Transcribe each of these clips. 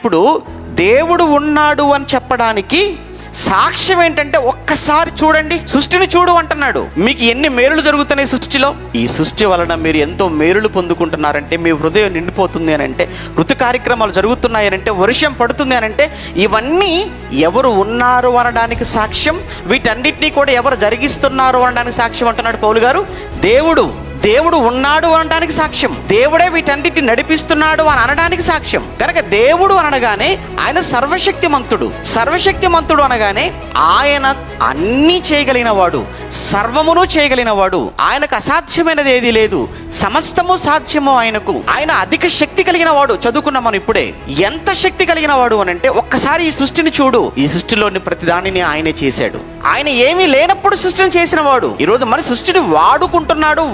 ఇప్పుడు దేవుడు ఉన్నాడు అని చెప్పడానికి సాక్ష్యం ఏంటంటే ఒక్కసారి చూడండి, సృష్టిని చూడు అంటున్నాడు. మీకు ఎన్ని మేలులు జరుగుతున్నాయి సృష్టిలో. ఈ సృష్టి వలన మీరు ఎంతో మేలులు పొందుకుంటున్నారంటే, మీ హృదయం నిండిపోతుంది అని అంటే, ఋతు కార్యక్రమాలు జరుగుతున్నాయి అని అంటే, వర్షం పడుతుంది అని అంటే, ఇవన్నీ ఎవరు ఉన్నారు అనడానికి సాక్ష్యం. వీటన్నిటినీ కూడా ఎవరు జరిగిస్తున్నారు అనడానికి సాక్ష్యం అంటున్నాడు పౌలు గారు. దేవుడు ఉన్నాడు అనడానికి సాక్ష్యం. దేవుడే వీటన్నిటిని నడిపిస్తున్నాడు అని అనడానికి సాక్ష్యం. కనుక దేవుడు అనగానే ఆయన సర్వశక్తిమంతుడు అనగానే ఆయన అన్నీ చేయగలిగిన వాడు, సర్వమును చేయగలిగిన వాడు. ఆయనకు అసాధ్యమైనది ఏది లేదు, సమస్తము సాధ్యము ఆయనకు. ఆయన అధిక శక్తి కలిగిన వాడు. చదువుకున్నాం మనం ఇప్పుడే. ఎంత శక్తి కలిగిన వాడు అని అంటే, ఒక్కసారి ఈ సృష్టిని చూడు. ఈ సృష్టిలోని ప్రతి దానిని ఆయనే చేశాడు. ఆయన ఏమీ లేనప్పుడు సృష్టిని చేసిన వాడు. ఈరోజు మన సృష్టిని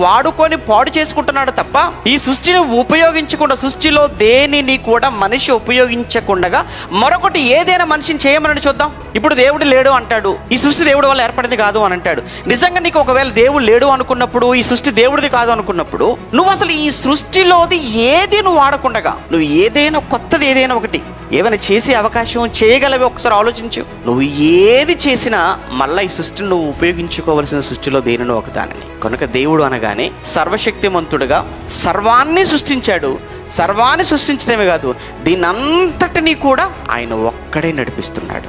వాడుకొని పాడు చేసుకుంటున్నాడు తప్ప, ఈ సృష్టిని ఉపయోగించకుండా, సృష్టిలో దేనిని కూడా మనిషి ఉపయోగించకుండా మరొకటి ఏదైనా మనిషిని చేయమని చూద్దాం. ఇప్పుడు దేవుడు లేడు అంటాడు, ఈ సృష్టి దేవుడి వల్ల ఏర్పడింది కాదు అని అంటాడు. నిజంగా నీకు ఒకవేళ దేవుడు లేడు అనుకున్నప్పుడు, ఈ సృష్టి దేవుడిది కాదు అనుకున్నప్పుడు, నువ్వు అసలు ఈ సృష్టిలోది ఏది నువ్వు వాడకుండా, నువ్వు ఏదైనా కొత్తది ఏదైనా ఒకటి ఏమైనా చేసే అవకాశం చేయగలవి ఒకసారి ఆలోచించు. నువ్వు ఏది చేసినా మళ్ళీ ఈ సృష్టిని నువ్వు ఉపయోగించుకోవలసిన సృష్టిలో దేనినో ఒకదానిని. కనుక దేవుడు అనగానే సర్వశక్తిమంతుడుగా సర్వాన్ని సృష్టించాడు. సర్వాన్ని సృష్టించడమే కాదు, దీనంతటినీ కూడా ఆయన ఒక్కడే నడిపిస్తున్నాడు.